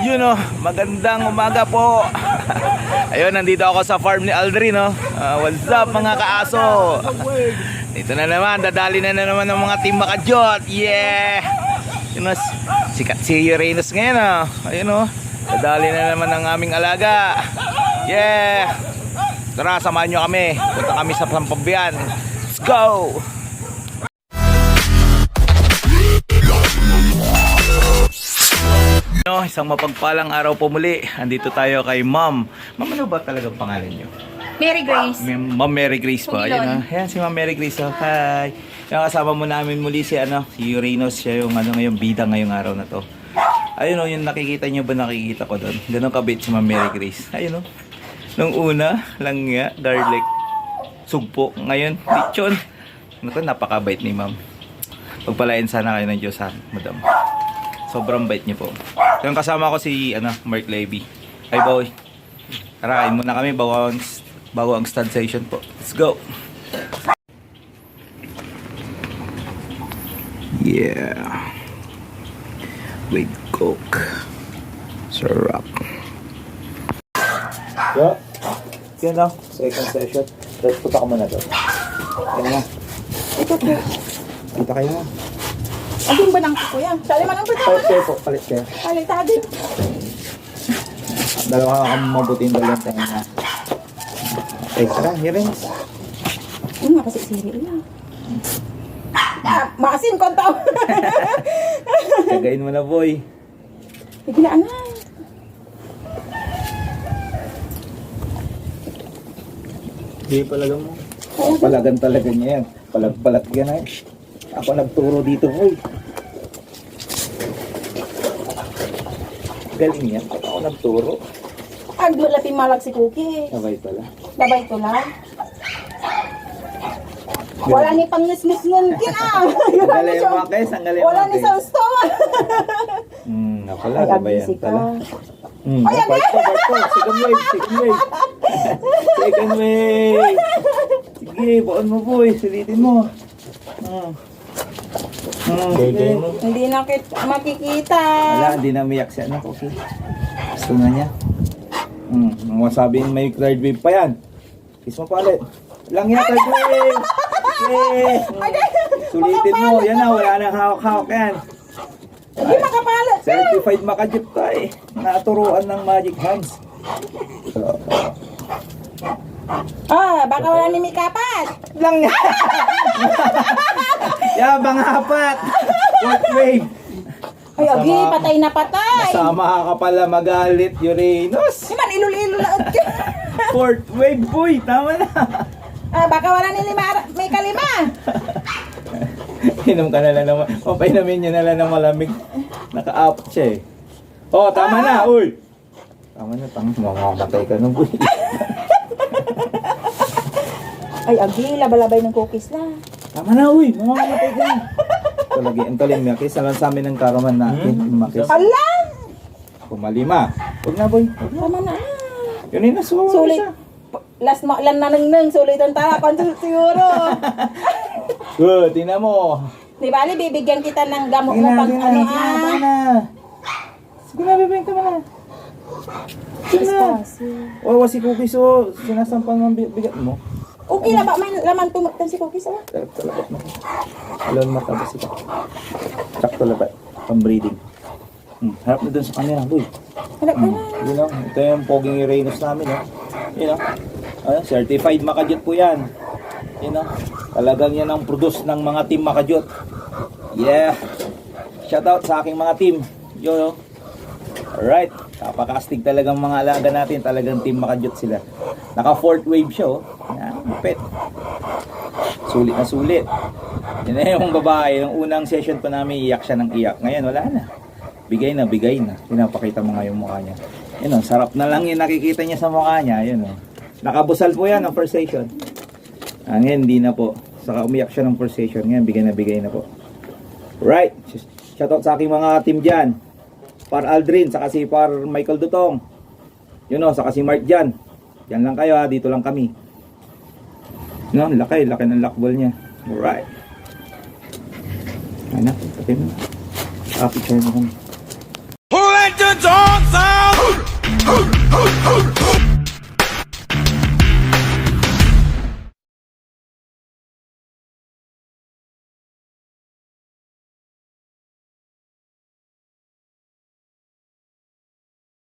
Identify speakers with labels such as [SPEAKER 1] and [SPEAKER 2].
[SPEAKER 1] Yun o, magandang umaga po. Ayun, nandito ako sa farm ni Aldrin, no? What's up mga kaaso? Dito na naman, dadali na naman ng mga team Makajot. Yeah! Yun o, sikat si Uranus ngayon, no? Ayun o, dadali na naman ng aming alaga. Yeah! Tara, samahan nyo kami. Punta kami sa Pampambian. Let's go! No, isang mapagpalang araw po muli. Andito tayo kay Ma'am. Ma'am, ano ba talagang pangalan nyo?
[SPEAKER 2] Mary Grace.
[SPEAKER 1] Ma'am Mary Grace po.
[SPEAKER 2] Pumilon.
[SPEAKER 1] Ayan, ayan si Ma'am Mary Grace. Oh. Hi. Yung kasama mo namin muli si si Uranus. Siya yung ngayon bida ngayong araw na to. Ayun o, yung nakikita nyo ba, nakikita ko doon. Ganun kabait si Ma'am Mary Grace. Ayun o. Nung una, langya, garlic, sugpo. Ngayon, lechon. Ito, napakabait ni Ma'am. Pagpalain sana kayo ng Diyos, ha, Madam. Sobrang bait niyo po. Yung kasama ko si Mark Levy. Hi boy. Tara, kain muna kami bago ang stand session po. Let's go. Yeah. With Coke. Sarap. Yo. Yan na. Second session. Let's punta ka muna doon. Yan na.
[SPEAKER 2] Ito po.
[SPEAKER 1] Kita kayo na.
[SPEAKER 2] Aging ba ng kuya? Sali man ang pagkakas.
[SPEAKER 1] Palit kayo po. Palit kayo.
[SPEAKER 2] Palit din.
[SPEAKER 1] Dalawa ka mabuting dalawang tayo na. Okay, tara, hirin.
[SPEAKER 2] Yung nga kasi siri na. Maasin ko tao.
[SPEAKER 1] Kagain mo na, boy.
[SPEAKER 2] Biglaan na.
[SPEAKER 1] Hindi palagan mo. Palagan talaga niya yan. Palag-palat yan eh. Ako nagturo dito, boy. Galing yan. Ako nagturo.
[SPEAKER 2] Aglapi malag si Cookie.
[SPEAKER 1] Sabay pala.
[SPEAKER 2] Labay ko lang. Wala ni pangnis-nis nun kin
[SPEAKER 1] Ang galing mo, guys. Ang galing mo.
[SPEAKER 2] Wala ni sa stomach.
[SPEAKER 1] Napala. Sabay yan pala. Part ko. Second wave. Second wave. Sige, buon mo, boy. Sulitin mo.
[SPEAKER 2] Hindi na makikita.
[SPEAKER 1] Wala, hindi na umiyak siya. Okay. Gusto na niya. Masabing may third wave pa yan. Kiss mo palit. Lang yan, third wave. Yes. Sulitin mo. Yan na, wala nang hawak-hawak yan.
[SPEAKER 2] Hindi makapalat.
[SPEAKER 1] Certified Makajot tayo. Naturuan ng magic hands.
[SPEAKER 2] Baka wala ni Mikapat.
[SPEAKER 1] Lang yan. Yabang hapat. Fourth wave.
[SPEAKER 2] Ay, agi, patay na patay.
[SPEAKER 1] Masama ka pala magalit, Uranus.
[SPEAKER 2] Si man, ilul-ilul na ka.
[SPEAKER 1] Fourth wave, boy. Tama na.
[SPEAKER 2] Baka wala ni may kalima.
[SPEAKER 1] Inom ka na lang naman. Papainamin niya na lang ng malamig. Naka-up siya eh. Oh, tama na, uy. Tama na, mamamatay ka na, boy.
[SPEAKER 2] Ay, agi, labalabay ng cookies na.
[SPEAKER 1] Tama na, uy. Mamamatay ka na. Talagi, ang talim niya. Kaysa lang sa amin ng karaman natin.
[SPEAKER 2] Hala!
[SPEAKER 1] Pumalima. Huwag na, boy.
[SPEAKER 2] Tama na.
[SPEAKER 1] Yun yun na,
[SPEAKER 2] Sulit. Last mo, lan na nang sulit ang tarapan siguro.
[SPEAKER 1] Good, tingnan mo.
[SPEAKER 2] Di bali, bibigyan kita ng gamot mo
[SPEAKER 1] Tingnan,
[SPEAKER 2] pang
[SPEAKER 1] tingnan,
[SPEAKER 2] ano
[SPEAKER 1] tingnan na. Sige na, bibigyan ka mo na. Sige na. Wawa si Cookies, so sinasampang ang bigat mo.
[SPEAKER 2] Okay na ba? May laman tumagtan si Cookies,
[SPEAKER 1] Talabat mo. Alam mo matabas ito. Tsak talabat. Pang-breeding. Harap na dun sa kanila, boy.
[SPEAKER 2] Harap ka na.
[SPEAKER 1] Yun know, ito yung poging Uranus namin, no? You know, certified Makajot po yan. You know, talagang yan ang produce ng mga team Makajot. Yeah. Shout out sa aking mga team. You know. Alright. Kapakastig talagang mga alaga natin. Talagang team Makajot sila. Naka fourth wave siya, oh. Yan, pet. Sulit na sulit. Yan na yung babae. Yung unang session pa namin, iyak siya ng iyak. Ngayon, wala na. Bigay na. Pinapakita mo nga yung mukha niya. Yun o, sarap na lang yung nakikita niya sa mukha niya. Yun o. Nakabusal po yan ang first session. Ngayon, hindi na po. Saka umiyak siya ng first session. Ngayon, bigay na po. Right. Shoutout sa aking mga team dyan. Par Aldrin, saka si Par Michael Dutong. Yun o, saka si Mark dyan. Yan lang kayo ha, dito lang kami. No, laki ng lockball niya. Alright. Ano, pati mo. Picture mo kami.